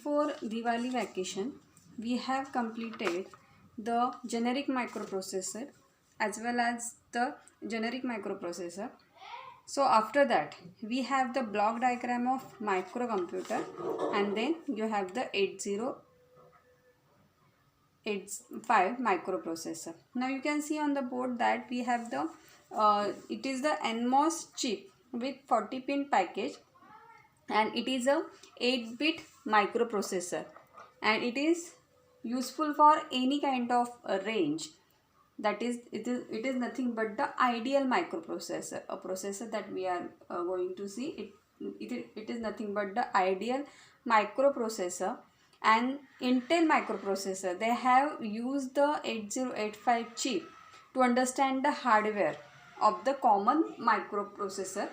before Diwali vacation, we have completed the generic microprocessor as well as the generic microprocessor. So after that, we have the block diagram of microcomputer, and then you have the 8085 microprocessor. Now you can see on the board that we have the it is the NMOS chip with 40 pin package, and it is a 8-bit microprocessor, and it is useful for any kind of range. That is, it is nothing but the ideal microprocessor, a processor that we are going to see. It is nothing but the ideal microprocessor. And Intel microprocessor, they have used the 8085 chip to understand the hardware of the common microprocessor.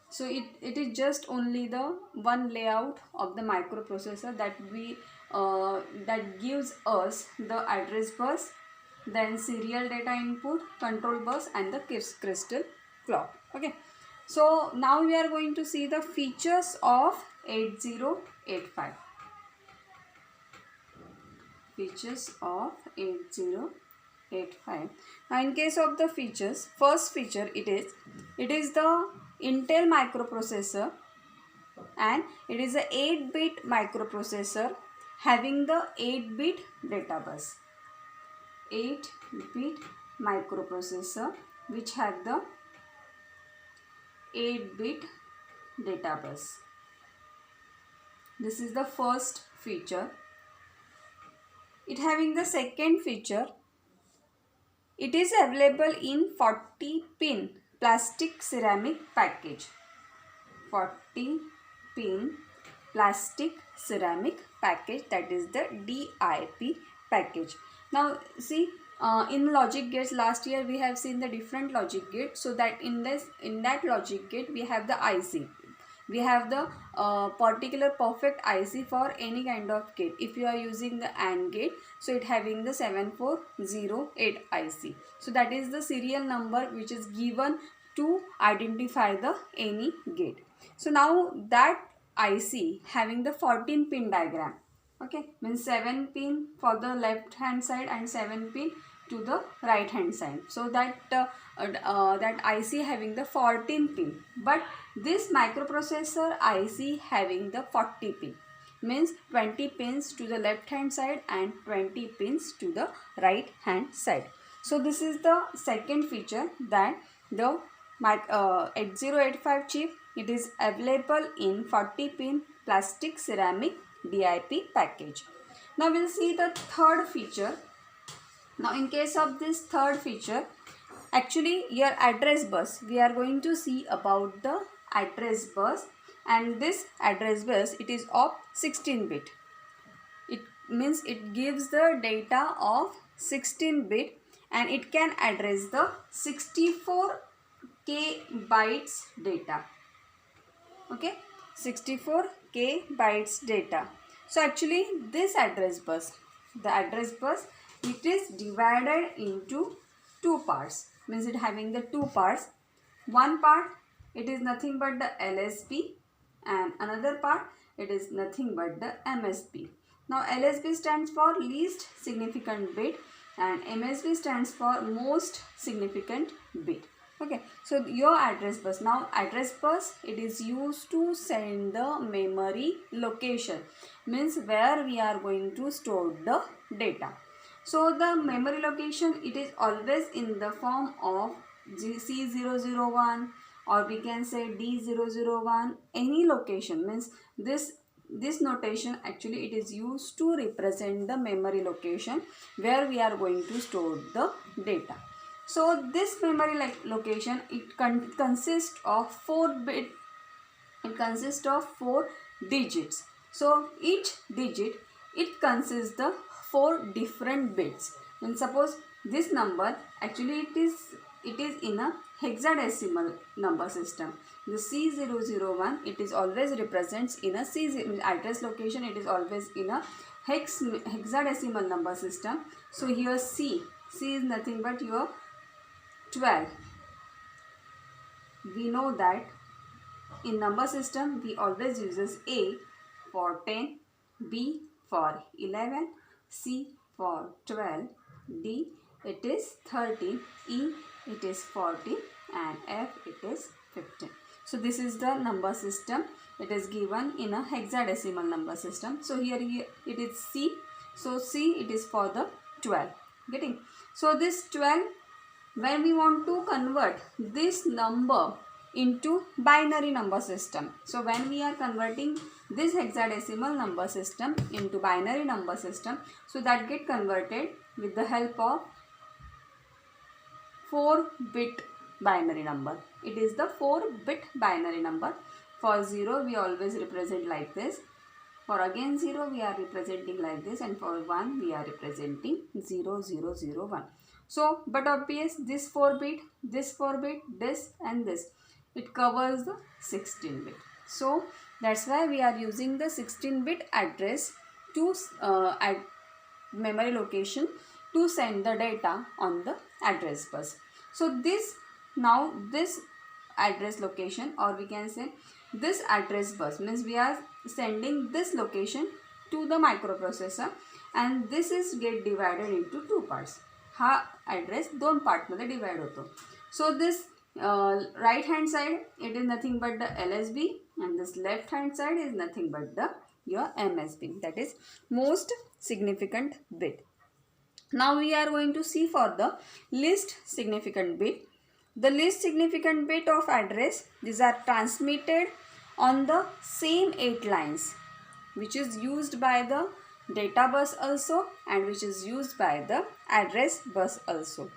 So it is just only the one layout of the microprocessor that gives us the address bus, then serial data input, control bus, and the crystal clock. Okay, so now we are going to see the features of 8085. Features of 8085. Now in case of the features, first feature, it is the Intel microprocessor, and it is a 8-bit microprocessor having the 8-bit data bus. 8-bit microprocessor which have the 8-bit data bus. This is the first feature. It having the second feature, it is available in 40 pin plastic ceramic package. 40 pin plastic ceramic package, that is the DIP package. Now see, in logic gates, last year we have seen the different logic gate. So that in that logic gate we have the IC. We have the particular perfect IC for any kind of gate. If you are using the AND gate, so it having the 7408 IC. So that is the serial number which is given to identify the any gate. So now that IC having the 14 pin diagram. Okay, means 7 pin for the left hand side and 7 pin to the right hand side. So that that IC having the 14 pin, but this microprocessor IC having the 40 pin, means 20 pins to the left hand side and 20 pins to the right hand side. So this is the second feature, that the 8085 chip, it is available in 40 pin plastic ceramic DIP package. Now we'll see the third feature. Now in case of this third feature, actually your address bus, we are going to see about the address bus, and this address bus, it is of 16-bit. It means it gives the data of 16-bit, and it can address the 64K bytes data. Okay, 64K bytes data. So actually this address bus, the address bus, it is divided into two parts, means it having the two parts. One part, it is nothing but the LSB, and another part, it is nothing but the MSB. Now LSB stands for least significant bit, and MSB stands for most significant bit. Okay, so your address bus, now address bus, it is used to send the memory location, means where we are going to store the data. So the memory location, it is always in the form of C001, or we can say D001, any location, means this notation actually it is used to represent the memory location where we are going to store the data. So this memory location, it consists of 4-bit, it consists of 4 digits. So each digit, it consists the 4 different bits. And suppose this number, actually it is in a hexadecimal number system. The C001, it is always represents in a address location, it is always in a hexadecimal number system. So here C is nothing but your 12. We know that in number system we always uses A for 10, B for 11, C for 12, D it is 30, E it is 40, and F it is 15. So this is the number system. It is given in a hexadecimal number system. So here it is C. So C it is for the 12. Getting? So this 12, when we want to convert this number into binary number system. So when we are converting this hexadecimal number system into binary number system, so that get converted with the help of 4-bit binary number. It is the 4-bit binary number. For 0 we always represent like this. For again 0 we are representing like this, and for 1 we are representing 0 0 0 1. So but obvious, this 4-bit, this 4-bit, this and this, it covers the 16-bit. So that's why we are using the 16-bit address to add memory location to send the data on the address bus. So this address location, or we can say this address bus, means we are sending this location to the microprocessor, and this is get divided into 2 parts. हा address 2 part मध्ये divide होतो. So this right hand side it is nothing but the LSB, and this left hand side is nothing but the your MSB, that is most significant bit. Now we are going to see for the least significant bit. The least significant bit of address, these are transmitted on the same 8 lines, which is used by the data bus also, and which is used by the address bus also.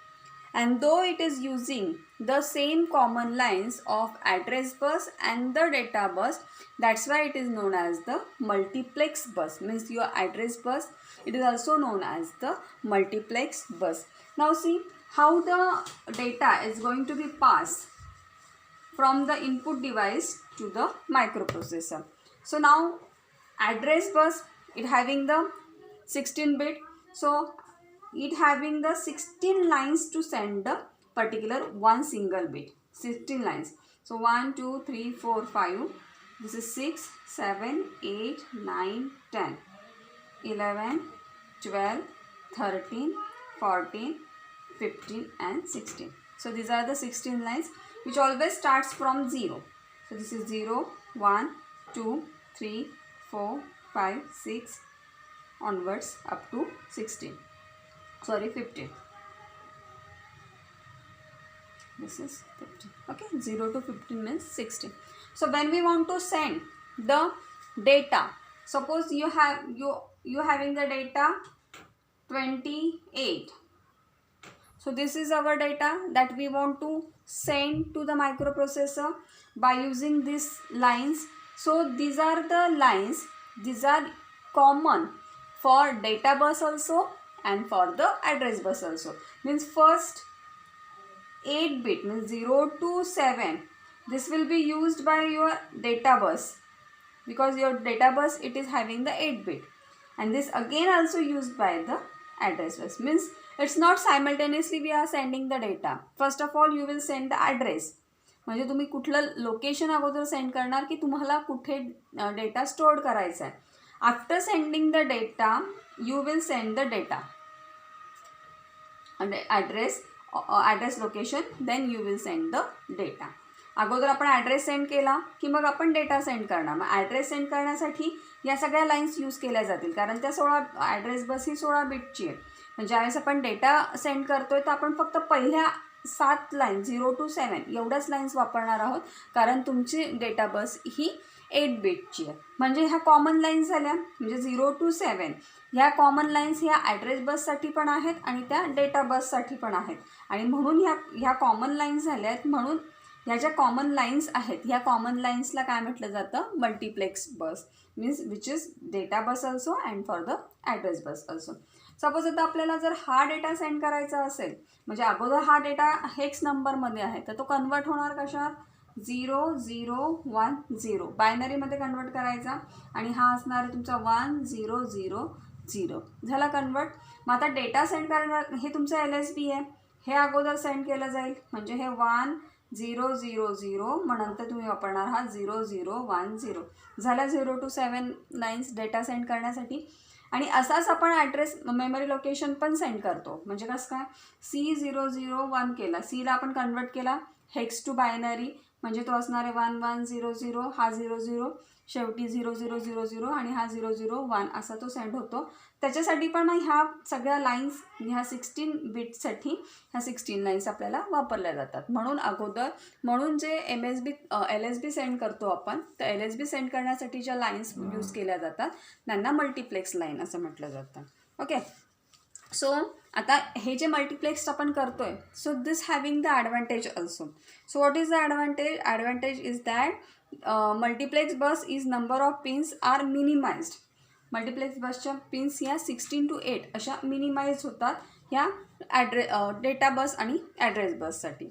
And though it is using the same common lines of address bus and the data bus, that's why it is known as the multiplex bus. Means your address bus, it is also known as the multiplex bus. Now see how the data is going to be passed from the input device to the microprocessor. So now address bus, it having the 16-bit, so it having the 16 lines to send the particular one single bit. 16 lines. So 1 2 3 4 5, this is 6 7 8 9 10 11 12 13 14 15 and 16. So these are the 16 lines which always starts from 0. So this is 0 1 2 3 4 5 6 onwards up to 16. Sorry, 15. This is 15. Okay, 0 to 15 means 16. So when we want to send the data, suppose you having the data 28. So this is our data that we want to send to the microprocessor by using these lines. So these are the lines, these are common for data bus also and for the address bus also. Means first 8-bit means 0 to 7. This will be used by your data bus, because your data bus it is having the 8-bit, and this again also used by the address bus. Means it's not simultaneously we are sending the data. First of all you will send the address, म्हणजे तुम्ही कुठलं location अगोदर send करणार की तुम्हाला कुठे data store करायचा आहे. After sending the data you will send the data and address location, then you will send the data. अगोदर आपण ॲड्रेस सेंड केला की मग आपण डेटा सेंड करणार. मग ॲड्रेस सेंड करण्यासाठी या सगळ्या लाईन्स यूज केल्या जातील, कारण त्या 16 ॲड्रेस बस ही 16 बिटची आहे. म्हणजे ज्यावेळेस आपण डेटा सेंड करतोय तर आपण फक्त पहिल्या 7 लाईन 0 to 7 एवढ्याच लाईन्स वापरणार आहोत, कारण तुमची डेटा बस ही 8 बिटची आहे. म्हणजे ह्या कॉमन लाईन्स झाल्या, म्हणजे 0 to 7 ह्या कॉमन लाईन्स ह्या ॲड्रेस बससाठी पण आहेत आणि त्या डेटा बससाठी पण आहेत. आणि म्हणून ह्या कॉमन लाईन्स झाल्या आहेत, म्हणून ह्या ज्या कॉमन लाईन्स आहेत ह्या कॉमन लाईन्सला काय म्हटलं जातं, मल्टिप्लेक्स बस. Means which is data bus also and for the address बस ऑल्सो. सपोज आता आपल्याला जर हा डेटा सेंड करायचा असेल, म्हणजे अगोदर हा डेटा हेक्स नंबरमध्ये आहे, तर तो कन्वर्ट होणार कशात, 0 0 1 0 बायनरीमध्ये कन्वर्ट करायचा, आणि हा असणार आहे तुमचा 1 0 0 0. झाला कन्वर्ट. मग आता डेटा सेंड करणार, हे तुमचं LSB आहे, हे अगोदर सेंड केलं जाईल, म्हणजे हे 1 000 मग नंतर तुम्ही वापरणार हा 0010 झाला 0 to 7 लाईन्स डेटा सेंड करण्यासाठी. आणि असाच आपण ॲड्रेस मेमरी लोकेशन पण सेंड करतो. म्हणजे कसं काय, C001 केला, सीला आपण कन्वर्ट केला हेक्स टू बायनरी, म्हणजे तो असणार आहे 1100, हा 00 शेवटी 0000 आणि हा 001 असा तो सेंड होतो. त्याच्यासाठी पण मग ह्या सगळ्या लाईन्स ह्या 16 बिटसाठी ह्या 16 लाईन्स आपल्याला वापरल्या जातात. म्हणून जे LSB सेंड करतो आपण, तर LSB सेंड करण्यासाठी ज्या लाईन्स यूज केल्या जातात त्यांना मल्टिप्लेक्स लाईन असं म्हटलं जातं. ओके, सो आता हे जे मल्टिप्लेक्स आपण करतोय, so this having the advantage also. So what is the advantage? Advantage is that multiplex bus is number of pins are minimized. Multiplex बसच्या पिन्स ह्या 16 to 8 अशा मिनिमाइज होतात ह्या डेटा बस आणि ॲड्रेस बससाठी.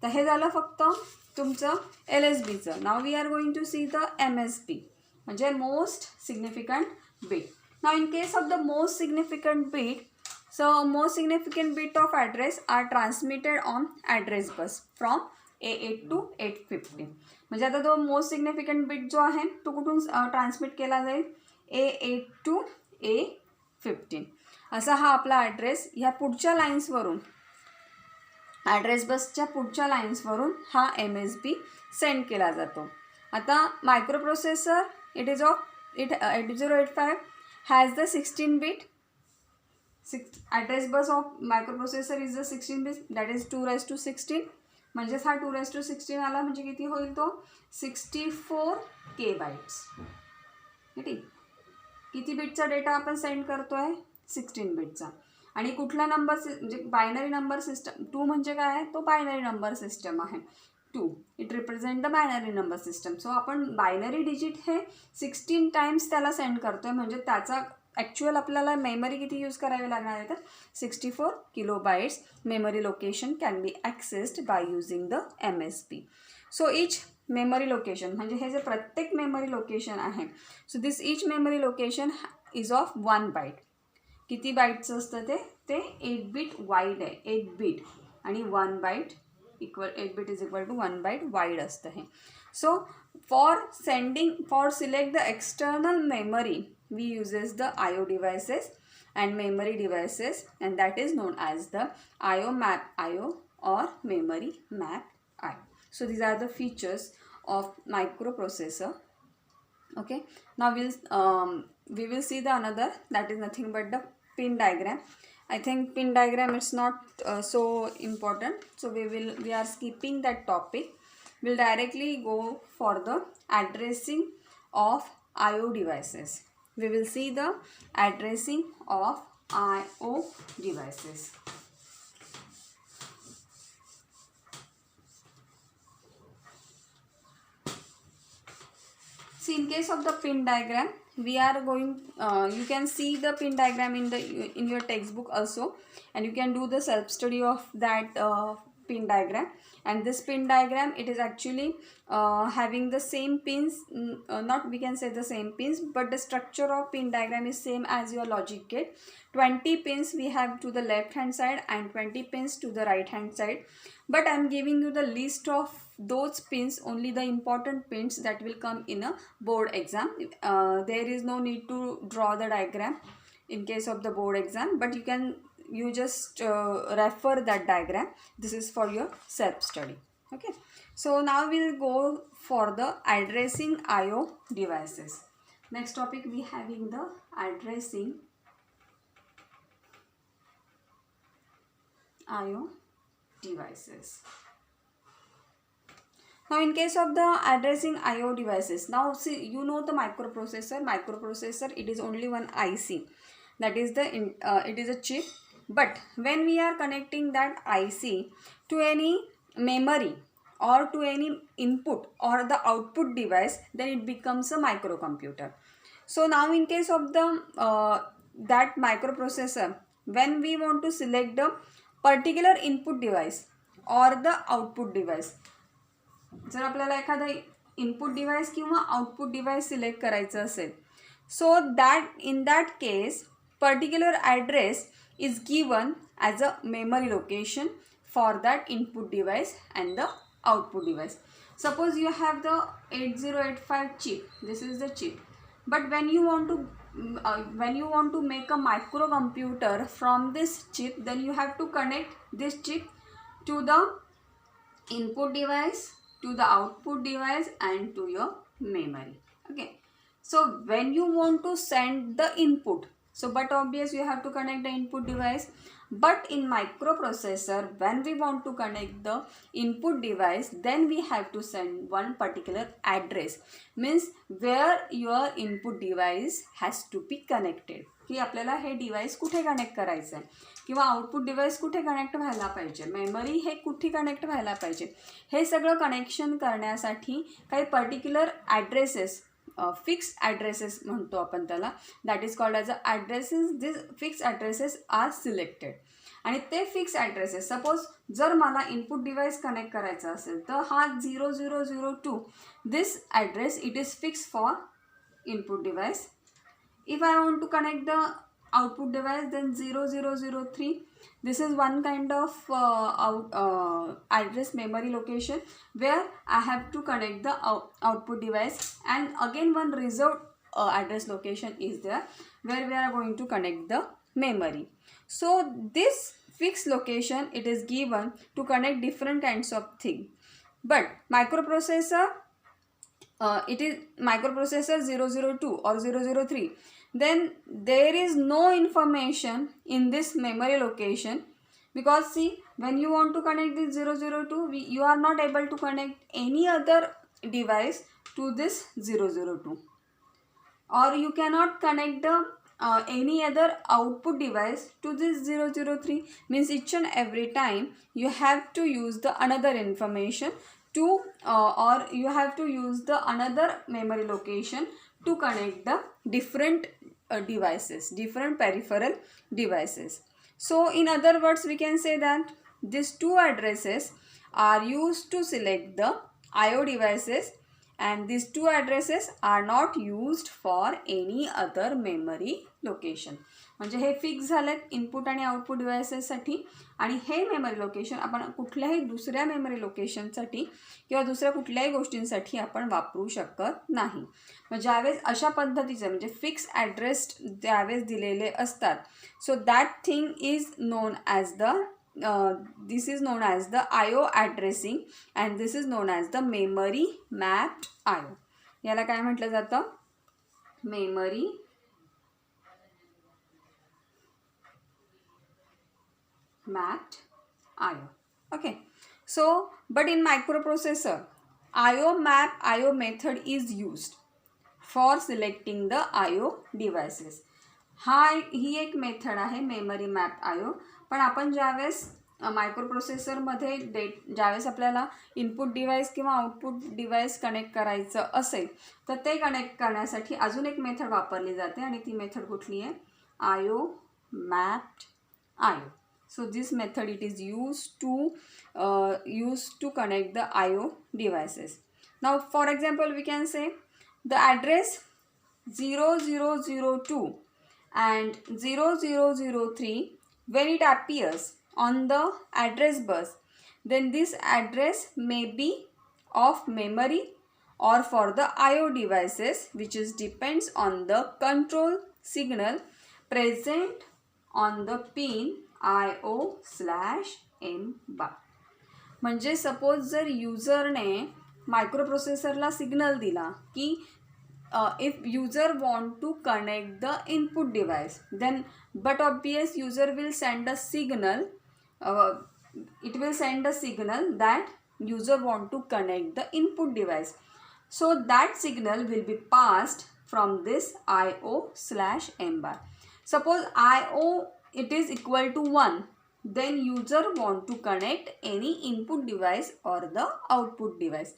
तर हे झालं फक्त तुमचं LSBचं. Now we are going to see the MSB, म्हणजे most significant bit. Now in case of the most significant bit, so most significant bit of address are transmitted on address bus from A8 to 850. म्हणजे आता तो most significant bit जो आहे तो कुठून transmit केला जाईल, A8 to A15 असा हा आपला ॲड्रेस ह्या पुढच्या लाईन्सवरून, ॲड्रेस बसच्या पुढच्या लाईन्सवरून हा MSB सेंड केला जातो. आता microprocessor it is of 8085 has the 16 bit. Address bus of microprocessor is the 16 bit, that is 2⁻16. म्हणजेच हा 2⁻16 आला म्हणजे किती होईल तो 64K बाईट्स. किती बिटचा डेटा आपण सेंड करतोय, 16 बिटचा. आणि कुठला नंबर म्हणजे बायनरी नंबर सिस्टम, 2 म्हणजे काय आहे, तो बायनरी नंबर सिस्टम आहे. 2 it represent the binary number system. So आपण बायनरी डिजिट हे 16 टाइम्स त्याला सेंड करतोय, म्हणजे त्याचा ॲक्च्युअल आपल्याला मेमरी किती यूज करावी लागणार आहे, तर 64 kilobytes memory location can be accessed by using the MSB. So each memory location, म्हणजे हे जे प्रत्येक मेमरी लोकेशन आहे, so this each memory location is of 1 byte. किती बाईटचं असतं ते 8 बिट वाईड आहे, 8 बिट आणि 1 byte equal 8 bit is equal to 1 byte wide असतं हे. So for select the external memory we uses the IO devices and memory devices, and that is known as the IO map IO or memory map I. So these are the features of microprocessor. Okay, now we will see the another, that is nothing but the pin diagram. I think pin diagram is not so important, so we are skipping that topic. We'll directly go for the addressing of IO devices. We will see the addressing of IO devices. See, in case of the pin diagram, we are going, you can see the pin diagram in your textbook also, and you can do the self study of that pin diagram. And this pin diagram, it is actually having the same pins, not we can say the same pins, but the structure of pin diagram is same as your logic gate. 20 pins we have to the left hand side and 20 pins to the right hand side, but I am giving you the list of those pins, only the important pins that will come in a board exam. There is no need to draw the diagram in case of the board exam, but you just refer that diagram. This is for your self study. Okay, so now we'll go for the addressing IO devices. Next topic we having the addressing IO devices. Now in case of the addressing IO devices, now see, you know the microprocessor, it is only one IC, that is the it is a chip. But when we are connecting that IC to any memory or to any input or the output device, then it becomes a microcomputer. So now in case of the that microprocessor, when we want to select the particular input device or the output device, जर आपल्याला एखादा input device किंवा output device select करायचं असेल, so that in that case particular address is given as a memory location for that input device and the output device. Suppose you have the 8085 chip. This is the chip. But when you want to make a microcomputer from this chip, then you have to connect this chip to the input device, to the output device, and to your memory. Okay, so when you want to send the input, so but obvious you have to connect the input device. But in microprocessor, when we want to connect the input device, then we have to send one particular address, means where your input device has to be connected, की आपल्याला हे device कुठे connect करायचं आहे किंवा output device कुठे connect व्हायला पाहिजे, memory हे कुठे कनेक्ट व्हायला पाहिजे, हे सगळं कनेक्शन करण्यासाठी काही पर्टिक्युलर ॲड्रेसेस, फिक्स ॲड्रेसेस म्हणतो आपण त्याला, that is called as a addresses. This fix addresses are selected. आणि ते फिक्स ॲड्रेसेस, सपोज जर मला इनपुट डिवाइस कनेक्ट करायचा असेल तर हा 0002 this address it is fix for input device. If I want to connect the output device, then 0003, this is one kind of address memory location where I have to connect the output device, and again one reserved address location is there where we are going to connect the memory. So this fixed location, it is given to connect different kinds of thing. But microprocessor, it is microprocessor 002 or 003, then there is no information in this memory location, because see, when you want to connect this 002, you are not able to connect any other device to this 002, or you cannot connect the any other output device to this 003, means each and every time you have to use the another information to or you have to use the another memory location to connect the different devices, different peripheral devices. So in other words, we can say that these two addresses are used to select the IO devices, and these two addresses are not used for any other memory location. म्हणजे हे fix झालेत input आणि output डिव्हायसेससाठी, आणि हे memory location आपण कुठल्याही दुसऱ्या memory लोकेशनसाठी किंवा दुसऱ्या कुठल्याही गोष्टींसाठी आपण वापरू शकत नाही. मग ज्यावेळेस अशा पद्धतीचे म्हणजे फिक्स ॲड्रेस ज्यावेळेस दिलेले असतात, so that thing is known as the this is known as the IO addressing, and this is known as the memory mapped IO. याला काय म्हटलं जातं? memory mapped IO. Okay, so but in microprocessor, IO map IO method is used for selecting the IO devices. ही एक method आहे memory map IO. पण आपण ज्यावेळेस मायक्रोप्रोसेसरमध्ये ज्यावेळेस आपल्याला इनपुट डिवाइस किंवा आउटपुट डिवाइस कनेक्ट करायचं असेल तर ते कनेक्ट करण्यासाठी अजून एक मेथड वापरली जाते, आणि ती मेथड कुठली आहे? IO mapped IO. So this method it is used to connect the IO devices. Now for example, we can say the address 0002 and 0003, when it appears on the address bus, then this address may be of memory or for the IO devices, which is depends on the control signal present on the pin IO/M bar. म्हणजे suppose जर युजरने मायक्रोप्रोसेसरला signal दिला की if user want to connect the input device, then but obvious user will send a signal, it will send a signal that user want to connect the input device. So that signal will be passed from this IO/M bar. Suppose IO it is equal to 1, then user want to connect any input device or the output device.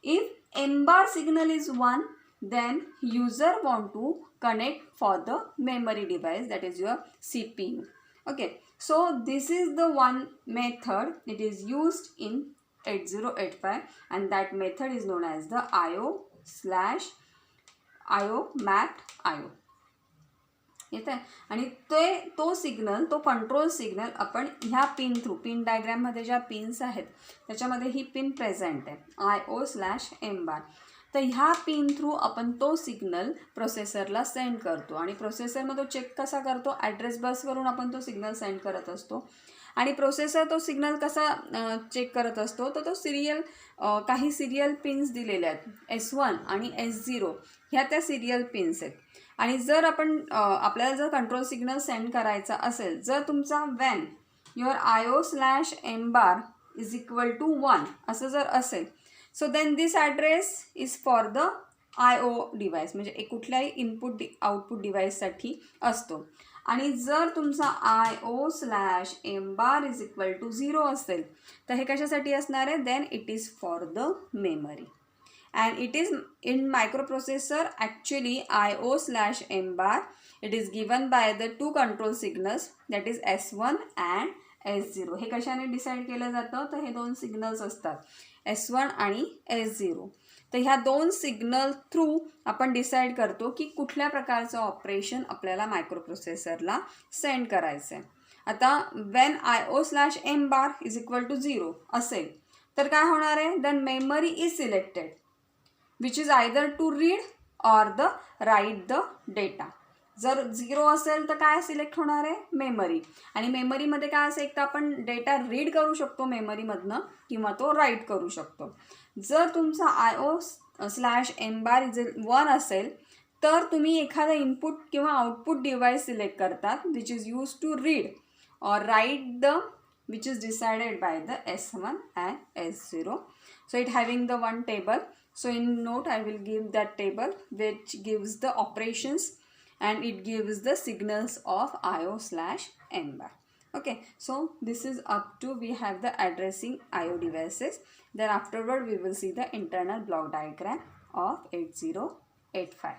If M bar signal is 1, then user want to connect for the memory device, that is your CPU. Okay, so this is the one method it is used in 8085, and that method is known as the IO mapped IO. येत आहे. आणि तो signal, तो control signal आपण ह्या pin through, pin डायग्रॅममध्ये ज्या pins आहेत त्याच्यामध्ये ही पिन प्रेझेंट आहे IO/M बार. तर ह्या पिन थ्रू आपण तो सिग्नल प्रोसेसरला सेंड करतो आणि प्रोसेसर मग तो चेक कसा करतो, ॲड्रेस बसवरून आपण तो सिग्नल सेंड करत असतो. आणि प्रोसेसर तो सिग्नल कसा चेक करत असतो, तर तो काही सिरियल पिन्स दिलेल्या आहेत S1 आणि S0 ह्या त्या सिरियल पिन्स आहेत. आणि जर आपण आपल्याला जर कंट्रोल सिग्नल सेंड करायचा असेल, जर तुमचा when your IO/M bar is equal to 1 असं जर असेल, so then this address is for the IO device, म्हणजे कुठल्याही इनपुट आउटपुट डिव्हाइससाठी असतो. आणि जर तुमचा IO/M bar is equal to 0 असेल तर हे कशासाठी असणार आहे, then it is for the memory. And it is in microprocessor actually IO/M bar, it is given by the two control signals, that is S1 and S0. हे कशाने decide केलं जातं, तर हे दोन सिग्नल्स असतात S1 आणि S0. तर ह्या दोन सिग्नल थ्रू आपण डिसाईड करतो की कुठल्या प्रकारचं ऑपरेशन आपल्याला मायक्रोप्रोसेसरला सेंड करायचं आहे. आता when IO/M bar is equal to 0 असेल तर काय होणार आहे, then memory is selected which is either to read or the write the data. जर 0 असेल तर काय सिलेक्ट होणार आहे, मेमरी. आणि मेमरीमध्ये काय असेल, एक तर आपण डेटा रीड करू शकतो मेमरीमधनं किंवा तो राईट करू शकतो. जर तुमचा IO/M bar इज 1 असेल तर तुम्ही एखादा इनपुट किंवा आउटपुट डिव्हाइस सिलेक्ट करतात which is use to read or write the which is decided by the S1 and S0. So it having the one table. So in note I will give that table which gives the operations and it gives the signals of IO/M bar. Okay, so this is up to we have the addressing IO devices. Then afterward we will see the internal block diagram of 8085.